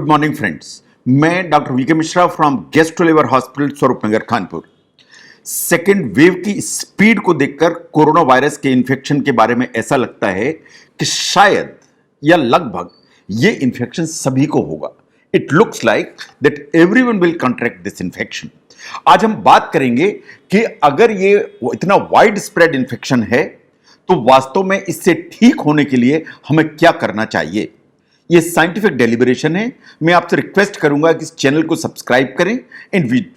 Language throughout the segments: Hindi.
मॉर्निंग फ्रेंड्स, मैं doctor V K Mishra from gastro hospital Swaroop Nagar Kanpur. Second wave की स्पीड को देखकर कोरोना वायरस के इन्फेक्शन के बारे में ऐसा लगता है कि शायद या लगभग ये इन्फेक्शन सभी को होगा। It looks like that everyone will contract this infection. आज हम बात करेंगे कि अगर ये इतना वाइड स्प्रेड इन्फेक्शन है तो वास्तव में इससे ठीक होने के लिए हमें क्या करना चाहिए। ये साइंटिफिक डेलिब्रेशन है। मैं आपसे रिक्वेस्ट करूंगा कि इस चैनल को सब्सक्राइब करें,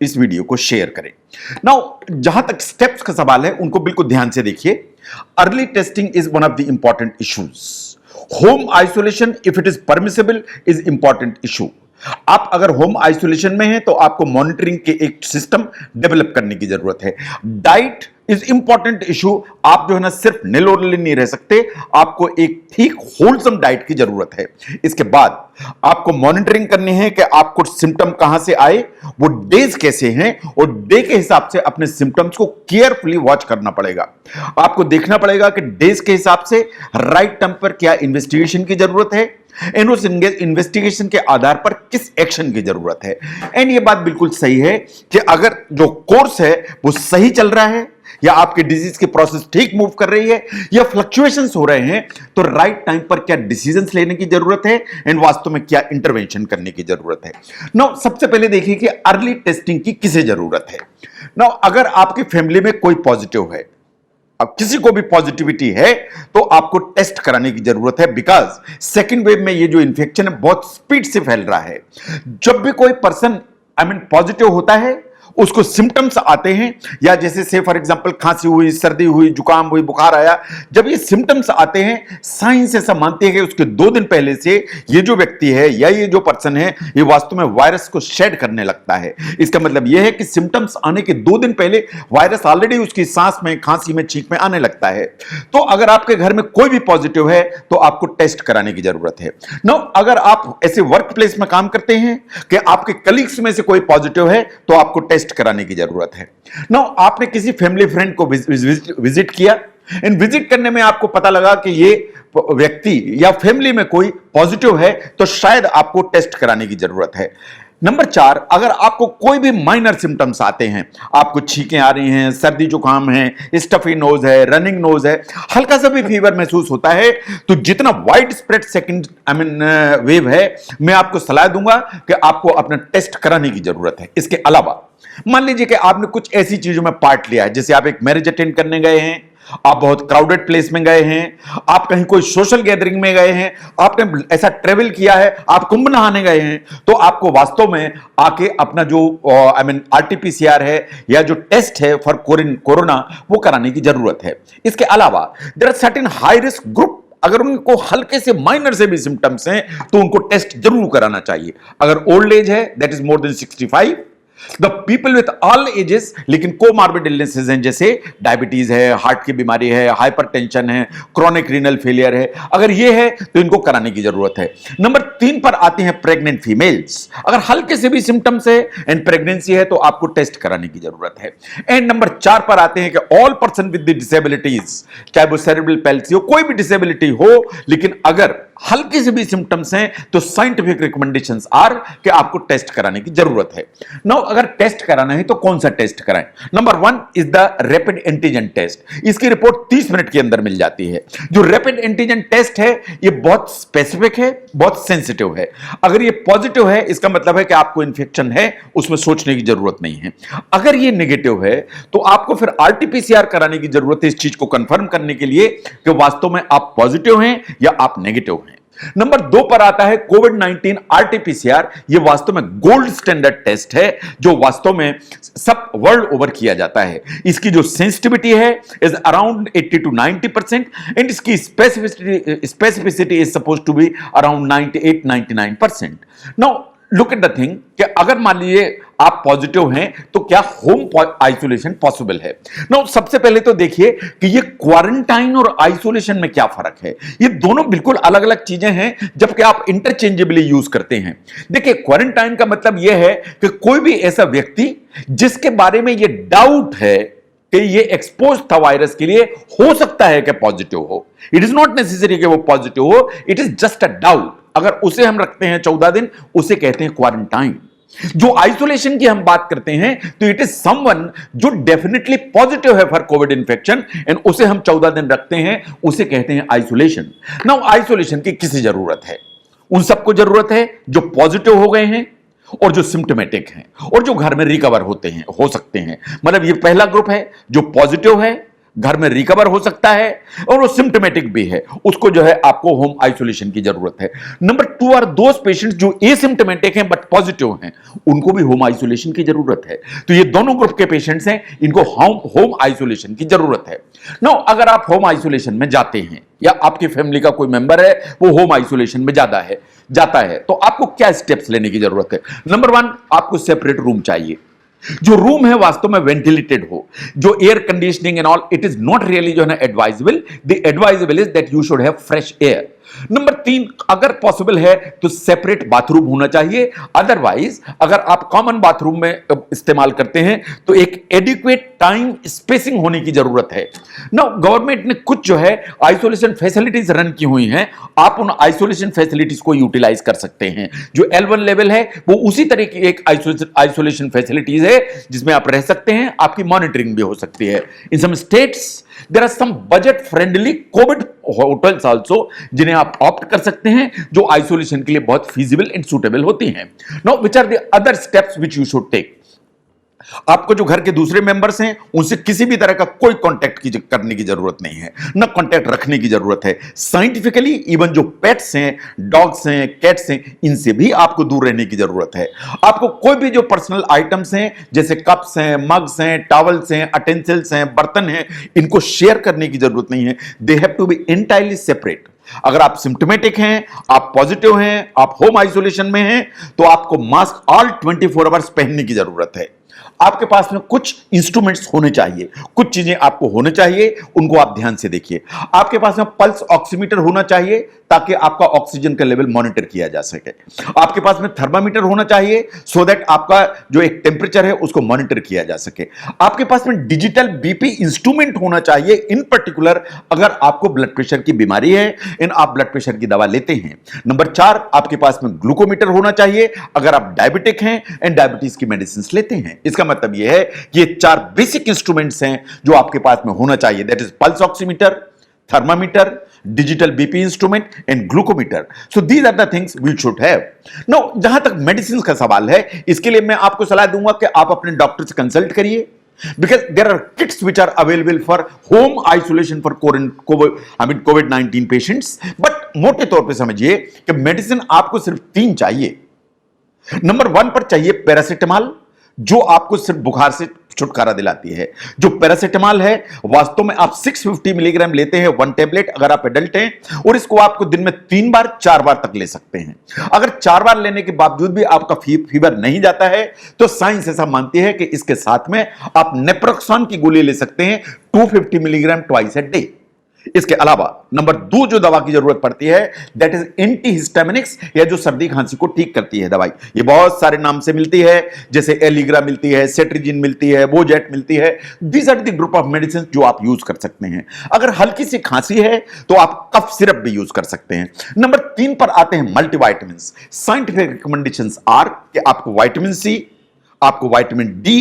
इस वीडियो को शेयर करें। नाउ जहां तक स्टेप्स का सवाल है उनको बिल्कुल ध्यान से देखिए। Early testing is one of the important issues. Home isolation if it is permissible is important issue. आप अगर होम आइसोलेशन में हैं तो आपको मॉनिटरिंग के एक सिस्टम डेवलप करने की जरूरत है। Diet is important issue. आप जो है ना सिर्फ निलोरली नहीं रह सकते, आपको एक ठीक होलसम डाइट की जरूरत है। इसके बाद आपको मॉनिटरिंग करनी है कि आपको सिम्टम कहां से आए, वो डेज कैसे हैं, और डे के हिसाब से अपने सिम्टम्स को केयरफुली वॉच करना पड़ेगा। आपको देखना पड़ेगा कि डेज के हिसाब से राइट टाइम पर क्या इन्वेस्टिगेशन की जरूरत है एंड उस इन्वेस्टिगेशन के आधार पर किस एक्शन की जरूरत है। एंड ये बात बिल्कुल सही है कि अगर जो कोर्स है वो सही चल रहा है या आपके डिजीज की प्रोसेस ठीक मूव कर रही है या फ्लक्चुएशंस हो रहे हैं तो राइट टाइम पर क्या डिसीजंस लेने की जरूरत है एंड वास्तव में क्या इंटरवेंशन करने की जरूरत है। नाउ सबसे पहले देखिए कि अर्ली टेस्टिंग की किसे जरूरत है। नाउ अगर आपकी फैमिली में कोई पॉजिटिव है, अब किसी को भी पॉजिटिविटी है तो आपको टेस्ट कराने की जरूरत है, बिकॉज सेकेंड वेव में ये जो इंफेक्शन है बहुत स्पीड से फैल रहा है। जब भी कोई पर्सन पॉजिटिव होता है उसको सिम्टम्स आते हैं, या जैसे से फॉर एग्जांपल खांसी हुई, सर्दी हुई, जुकाम हुई, बुखार आया, जब ये सिम्टम्स आते हैं साइंस ऐसा मानती है कि उसके 2 दिन पहले से ये जो व्यक्ति है या ये जो पर्सन है ये वास्तव में वायरस को शेड करने लगता है। इसका मतलब यह है कि सिम्टम्स आने के 2 दिन पहले वायरस ऑलरेडी उसकी सांस में, खांसी में, छींक में आने लगता है। तो अगर आपके घर में कोई भी पॉजिटिव है तो आपको टेस्ट कराने की जरूरत है। नाउ अगर आप ऐसे वर्क प्लेस में काम करते हैं कि आपके कलीग्स में से कोई पॉजिटिव है तो आपको टेस्ट कराने की जरूरत है। नाउ आपने किसी फैमिली फ्रेंड को विजिट किया एंड विजिट करने में आपको पता लगा कि ये व्यक्ति या फैमिली में कोई पॉजिटिव है तो शायद आपको टेस्ट कराने की जरूरत है। नंबर 4, अगर आपको कोई भी माइनर सिम्टम्स आते हैं, आपको छींकें आ रही हैं, सर्दी जुकाम है, स्टफी नोज है, रनिंग नोज है, हल्का सा भी फीवर महसूस होता है, तो जितना वाइड स्प्रेड सेकंड वेव है, मैं आपको सलाह दूंगा कि आपको अपना टेस्ट कराने की जरूरत है। इसके अलावा मान लीजिए कि आपने कुछ ऐसी चीजों में पार्ट लिया है, जैसे आप एक मैरिज अटेंड करने गए हैं, आप बहुत क्राउडेड प्लेस में गए हैं, आप कहीं कोई सोशल गैदरिंग में गए हैं, आपने ऐसा ट्रेवल किया है, आप कुंभ नहाने गए हैं, तो आपको वास्तव में आके अपना जो आरटीपीसीआर है या जो टेस्ट है फॉर कोरोना वो कराने की जरूरत है। इसके अलावा there are certain high risk group, अगर उनको हल्के से माइनर से भी सिम्टम्स हैं तो उनको टेस्ट जरूर कराना चाहिए। अगर ओल्ड एज है, that is more than 65, the people with all ages, लेकिन कोमार्बिड इलनेसेस हैं, जैसे डायबिटीज है, हार्ट की बीमारी है, हाइपरटेंशन है, क्रोनिक रीनल फेलियर है, अगर ये है तो इनको कराने की जरूरत है। नंबर 3 पर आते हैं प्रेग्नेंट फीमेल्स। अगर हल्के से भी सिम्टम्स है एंड प्रेगनेंसी है तो आपको टेस्ट कराने की जरूरत है। एंड नंबर 4 पर आते हैं कि all person with the disabilities, चाहे वो सेरेब्रल पैल्सी हो, कोई भी डिसेबिलिटी हो, लेकिन अगर हल्के से भी सिम्टम्स हैं तो साइंटिफिक रिकमेंडेशंस आर कि आपको टेस्ट कराने की जरूरत है। नाउ अगर टेस्ट कराना है तो कौन सा टेस्ट कराएं? Number 1 is the rapid antigen test. इसकी रिपोर्ट 30 मिनट के अंदर मिल जाती है। जो रैपिड एंटीजन टेस्ट है ये बहुत स्पेसिफिक है, बहुत सेंसिटिव है। अगर ये पॉजिटिव है इसका मतलब है कि आपको इंफेक्शन है, उसमें सोचने की जरूरत नहीं है। अगर ये नेगेटिव है तो आपको फिर आरटीपीसीआर कराने की जरूरत है इस चीज को कंफर्म करने के लिए कि वास्तव में आप पॉजिटिव हैं या आप नेगेटिव हैं। नंबर 2 पर आता है कोविड-19 आरटीपीसीआर। यह वास्तव में गोल्ड स्टैंडर्ड टेस्ट है जो वास्तव में सब वर्ल्ड ओवर किया जाता है। इसकी जो सेंसिटिविटी है इज अराउंड 80 to 90% एंड इसकी specificity is suppose to be around 98-99%। Now look at the thing कि अगर मान लीजिए आप पॉजिटिव हैं तो क्या होम आइसोलेशन पॉसिबल है? नाउ सबसे पहले तो देखिए कि ये क्वारंटाइन और आइसोलेशन में क्या फर्क है। ये दोनों बिल्कुल अलग अलग चीजें हैं, जबकि आप इंटरचेंजेबली यूज करते हैं। देखिए क्वारंटाइन का मतलब यह है कि कोई भी ऐसा व्यक्ति जिसके बारे में ये डाउट है कि ये एक्सपोज था वायरस के लिए, हो सकता है कि पॉजिटिव हो, इट इज नॉट नेसेसरी कि वो पॉजिटिव हो, it is just a doubt. अगर उसे हम रखते हैं 14 दिन, उसे कहते हैं क्वारंटाइन। जो आइसोलेशन की हम बात करते हैं तो इट इज समवन जो डेफिनेटली पॉजिटिव है फॉर कोविड इंफेक्शन एंड उसे हम 14 दिन रखते हैं, उसे कहते हैं आइसोलेशन। नाउ आइसोलेशन की किसे जरूरत है? उन सबको जरूरत है जो पॉजिटिव हो गए हैं और जो सिम्टोमेटिक हैं और जो घर में रिकवर होते हैं, हो सकते हैं। मतलब ये पहला ग्रुप है जो पॉजिटिव है, घर में रिकवर हो सकता है और वो सिम्टोमेटिक भी है, उसको जो है आपको होम आइसोलेशन की जरूरत है। नंबर 2 आर दोस पेशेंट्स जो एसिम्टोमेटिक हैं बट पॉजिटिव हैं, उनको भी होम आइसोलेशन की जरूरत है। तो ये दोनों ग्रुप के पेशेंट्स हैं, इनको होम आइसोलेशन की जरूरत है। नो, अगर आप होम आइसोलेशन में जाते हैं या आपकी फैमिली का कोई मेंबर है वो होम आइसोलेशन में जाता है तो आपको क्या स्टेप्स लेने की जरूरत है? नंबर 1, आपको सेपरेट रूम चाहिए। जो रूम है वास्तव में वेंटिलेटेड हो, जो air conditioning and all, it is not really जो है ना advisable. The advisable is that you should have fresh air. Number 3, अगर पॉसिबल है तो सेपरेट बाथरूम होना चाहिए। अदरवाइज अगर आप कॉमन बाथरूम में इस्तेमाल करते हैं तो एक एडिक्वेट टाइम स्पेसिंग होने की जरूरत है। नाउ गवर्नमेंट ने कुछ जो है आइसोलेशन फैसिलिटीज रन की हुई हैं, आप उन आइसोलेशन फैसिलिटीज को यूटिलाइज कर सकते हैं। जो L1 लेवल है वो उसी तरह की एक आइसोलेशन फैसिलिटीज है जिसमें आप रह सकते हैं, आपकी मॉनिटरिंग भी हो सकती है। In some states there are some budget friendly covid hotels also जिन्हें आप ऑप्ट कर सकते हैं, जो आइसोलेशन के लिए बहुत फीजिबल एंड सुटेबल होती हैं। Now which are the other steps which you should take? आपको जो घर के दूसरे मेंबर्स हैं उनसे किसी भी तरह का कोई कांटेक्ट करने की जरूरत नहीं है, ना कांटेक्ट रखने की जरूरत है। साइंटिफिकली इवन जो पेट्स हैं, डॉग्स हैं, कैट्स हैं, इनसे भी आपको दूर रहने की जरूरत है। आपको कोई भी जो पर्सनल आइटम्स हैं जैसे कप्स हैं, मग्स हैं, टॉवल्स हैं, अटेंसिल्स हैं, बर्तन हैं, इनको शेयर करने की जरूरत नहीं है। They have to be entirely separate. अगर आप सिम्टोमेटिक हैं, आप पॉजिटिव हैं, आप होम आइसोलेशन में हैं, तो आपको मास्क ऑल 24 आवर्स पहनने की जरूरत है। आपके पास में कुछ इंस्ट्रूमेंट्स होने चाहिए, कुछ चीजें आपको होने चाहिए, उनको आप ध्यान से देखिए। आपके पास में पल्स ऑक्सीमीटर होना चाहिए ताकि आपका ऑक्सीजन का लेवल मॉनिटर किया जा सके। आपके पास में थर्मामीटर होना चाहिए सो दैट आपका जो एक टेंपरेचर है उसको मॉनिटर किया जा सके। आपके पास में डिजिटल बीपी इंस्ट्रूमेंट होना चाहिए, इन पर्टिकुलर अगर आपको ब्लड प्रेशर की बीमारी है एंड आप ब्लड प्रेशर की दवा लेते हैं। नंबर 4, आपके पास में ग्लूकोमीटर होना चाहिए अगर आप डायबिटिक हैं एंड डायबिटीज की मेडिसिन लेते हैं। इसका मतलब यह है कि ये 4 बेसिक इंस्ट्रूमेंट्स हैं जो आपके पास में होना चाहिए, that is pulse oximeter, thermometer, digital BP instrument and glucometer. So these are the things we should have. No, जहां तक मेडिसिन का सवाल है, इसके लिए मैं आपको सलाह दूंगा कि आप अपने डॉक्टर से कंसल्ट करिए, because there are kits which are available for home isolation for COVID-19 patients। But मोटे तौर पे समझिए कि मेडिसिन आपको सिर्फ 3 चाहिए। नंबर 1 पर चाहिए पैरासिटामॉल, जो आपको सिर्फ बुखार से छुटकारा दिलाती है। जो पैरासिटामॉल है वास्तव में आप 650 मिलीग्राम लेते हैं 1 टेबलेट अगर आप एडल्ट हैं, और इसको आपको दिन में 3 बार 4 बार तक ले सकते हैं। अगर 4 बार लेने के बावजूद भी आपका फीवर नहीं जाता है तो साइंस ऐसा मानती है कि इसके साथ में आप नेप्रोक्सॉन की गोली ले सकते हैं 250 मिलीग्राम ट्वाइस ए डे। इसके अलावा नंबर 2 जो दवा की जरूरत पड़ती है दैट इज एंटीहिस्टामिनिक्स, या जो सर्दी खांसी को ठीक करती है दवाई। ये बहुत सारे नाम से मिलती है, जैसे एलिग्रा मिलती है, सेट्रिजिन मिलती है, बोजेट मिलती है। These are the group of medicine जो आप यूज कर सकते हैं। अगर हल्की सी खांसी है तो आप कफ सिरप भी यूज कर सकते हैं। नंबर 3 पर आते हैं मल्टीविटामिन। साइंटिफिक रिकमेंडेशंस आर कि आपको विटामिन सी, आपको विटामिन डी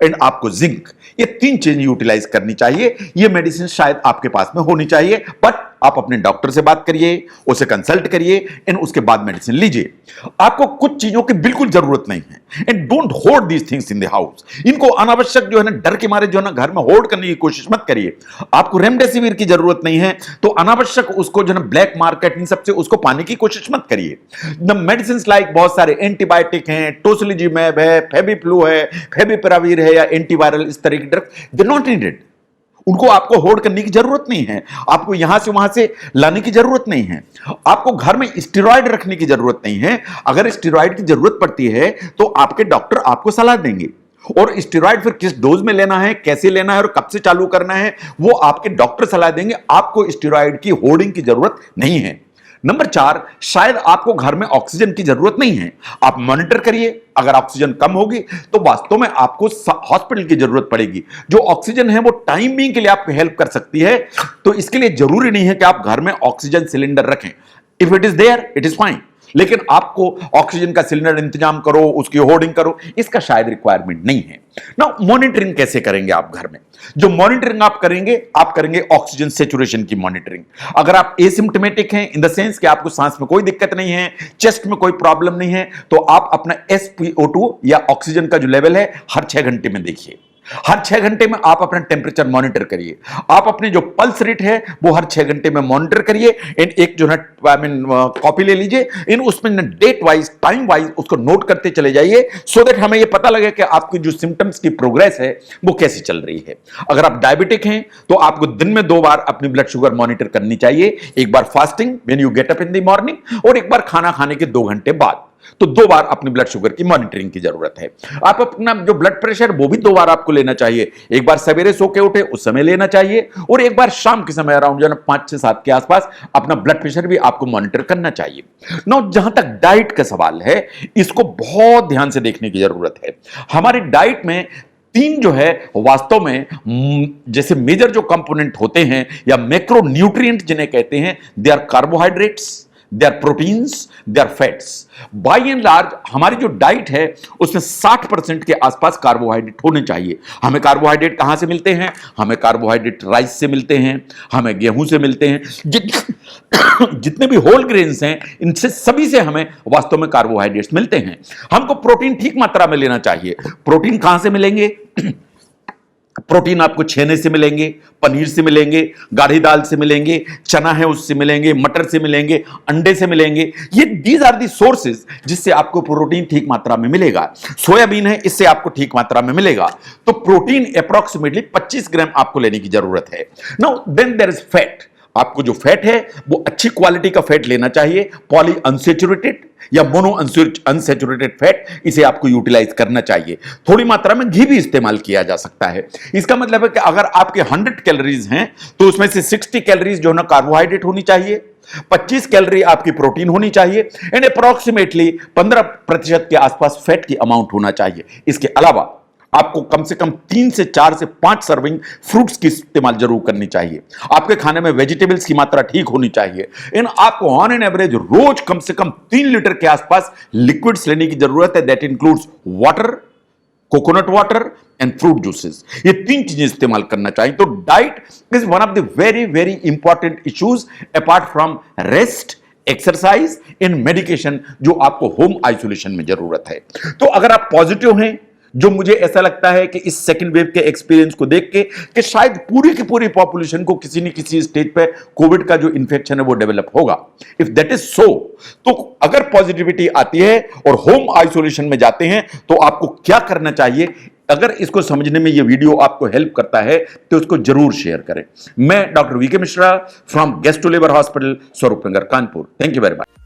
एंड आपको जिंक, ये 3 चीजें यूटिलाइज करनी चाहिए। ये मेडिसिन शायद आपके पास में होनी चाहिए, बट आप अपने डॉक्टर से बात करिए, उसे कंसल्ट करिए एंड उसके बाद मेडिसिन लीजिए। आपको कुछ चीजों की बिल्कुल जरूरत नहीं है and don't horde these things in the house. इनको अनावश्यक जो है ना डर के मारे जो है ना घर में होर्ड करने की कोशिश मत करिए। आपको रेमडेसिविर की जरूरत नहीं है तो अनावश्यक उसको जो है ना ब्लैक मार्केट इन सबसे उसको पाने की कोशिश मत करिए। द मेडिसिन लाइक बहुत सारे एंटीबायोटिक हैं, टोसिलिजिमैब है, फेबिफ्लू है, फेविपिराविर है या एंटीवायरल, इस तरह की ड्रग दे नॉट नीडेड। उनको आपको होल्ड करने की जरूरत नहीं है, आपको यहां से वहां से लाने की जरूरत नहीं है। आपको घर में स्टेरॉइड रखने की जरूरत नहीं है। अगर स्टेरॉइड की जरूरत पड़ती है तो आपके डॉक्टर आपको सलाह देंगे, और स्टेरॉइड फिर किस डोज में लेना है, कैसे लेना है और कब से चालू करना है वो आपके डॉक्टर सलाह देंगे। आपको स्टेरॉइड की होल्डिंग की जरूरत नहीं है। नंबर 4, शायद आपको घर में ऑक्सीजन की जरूरत नहीं है, आप मॉनिटर करिए। अगर ऑक्सीजन कम होगी तो वास्तव में आपको हॉस्पिटल की जरूरत पड़ेगी। जो ऑक्सीजन है वो टाइम बीइंग के लिए आपको हेल्प कर सकती है, तो इसके लिए जरूरी नहीं है कि आप घर में ऑक्सीजन सिलेंडर रखें। If it is there it is fine. लेकिन आपको ऑक्सीजन का सिलेंडर इंतजाम करो, उसकी होर्डिंग करो, इसका शायद रिक्वायरमेंट नहीं है ना। मॉनिटरिंग कैसे करेंगे आप घर में? जो मॉनिटरिंग आप करेंगे ऑक्सीजन सेचुरेशन की मॉनिटरिंग। अगर आप एसिम्प्टोमेटिक हैं, इन द सेंस कि आपको सांस में कोई दिक्कत नहीं है, चेस्ट में कोई प्रॉब्लम नहीं है, तो आप अपना SpO2 या ऑक्सीजन का जो लेवल है हर 6 घंटे में देखिए। हर 6 घंटे में आप अपना टेम्परेचर मॉनिटर करिए। आप अपने जो पल्स रेट है वो हर 6 घंटे में मॉनिटर करिए। एक जो है कॉपी ले लीजिए, उसमें डेट वाइज, टाइम वाइज उसको नोट करते चले जाइए, सो दैट हमें ये पता लगे कि आपकी जो सिम्टम्स की प्रोग्रेस है वो कैसी चल रही है। अगर आप डायबिटिक हैं तो आपको दिन में 2 बार अपनी ब्लड शुगर मॉनिटर करनी चाहिए। एक बार fasting when you get up in the morning, और एक बार खाना खाने के 2 घंटे बाद। तो 2 बार अपनी ब्लड शुगर की मॉनिटरिंग की जरूरत है। आप अपना जो ब्लड प्रेशर वो भी 2 बार आपको लेना चाहिए। एक बार सवेरे सो के उठे उस समय लेना चाहिए, और एक बार शाम के समय अराउंड 5 से 7 के आसपास अपना ब्लड प्रेशर भी आपको मॉनिटर करना चाहिए। नाउ जहां तक डाइट का सवाल है, इसको बहुत ध्यान से देखने की जरूरत है। हमारी डाइट में 3 जो है वास्तव में जैसे मेजर जो कंपोनेंट होते हैं या मैक्रो न्यूट्रिएंट जिन्हें कहते हैं, they are carbohydrates, they are proteins, they are fats. By and large हमारी जो डाइट है उसमें 60% के आसपास कार्बोहाइड्रेट होने चाहिए। हमें कार्बोहाइड्रेट कहां से मिलते हैं? हमें कार्बोहाइड्रेट राइस से मिलते हैं, हमें गेहूं से मिलते हैं, जितने भी होल ग्रेन्स हैं इनसे सभी से हमें वास्तव में कार्बोहाइड्रेट्स मिलते हैं। हमको प्रोटीन ठीक मात्रा में लेना चाहिए। प्रोटीन कहां से मिलेंगे? प्रोटीन आपको छेने से मिलेंगे, पनीर से मिलेंगे, गाढ़ी दाल से मिलेंगे, चना है उससे मिलेंगे, मटर से मिलेंगे, अंडे से मिलेंगे। ये दीज आर दी सोर्सेज जिससे आपको प्रोटीन ठीक मात्रा में मिलेगा। सोयाबीन है, इससे आपको ठीक मात्रा में मिलेगा। तो प्रोटीन अप्रोक्सीमेटली 25 ग्राम आपको लेने की जरूरत है। Now then there is fat. आपको जो फैट है वो अच्छी क्वालिटी का फैट लेना चाहिए, पॉली अनसेचुरेटेड या मोनो अनसेचुरेटेड फैट, इसे आपको यूटिलाइज करना चाहिए। थोड़ी मात्रा में घी भी इस्तेमाल किया जा सकता है। इसका मतलब है कि अगर आपके 100 कैलोरीज हैं तो उसमें से 60 कैलोरीज जो है ना कार्बोहाइड्रेट होनी चाहिए, 25 कैलोरी आपकी प्रोटीन होनी चाहिए, एंड अप्रोक्सीमेटली 15% के आसपास फैट की अमाउंट होना चाहिए। इसके अलावा आपको कम से कम 3 से 4 से 5 सर्विंग फ्रूट्स की इस्तेमाल जरूर करनी चाहिए। आपके खाने में वेजिटेबल्स की मात्रा ठीक होनी चाहिए। इन आपको ऑन एन एवरेज रोज कम से कम 3 लीटर के आसपास लिक्विड्स लेने की जरूरत है। That includes water, coconut water and fruit juices. ये 3 चीजें इस्तेमाल करना चाहिए। तो diet is one of the very very important issues apart from rest, exercise and medication, जो आपको होम आइसोलेशन में जरूरत है। तो अगर आप पॉजिटिव हैं, जो मुझे ऐसा लगता है कि इस सेकंड वेव के एक्सपीरियंस को देख के कि शायद पूरी की पूरी पॉपुलेशन को किसी न किसी स्टेज पे कोविड का जो इंफेक्शन है वो डेवलप होगा। इफ दैट इज सो, तो अगर पॉजिटिविटी आती है और होम आइसोलेशन में जाते हैं तो आपको क्या करना चाहिए? अगर इसको समझने में ये वीडियो आपको हेल्प करता है तो उसको जरूर शेयर करें। मैं doctor V K Mishra from gastro लेबर hospital, Swaroop Nagar, Kanpur. Thank you very much.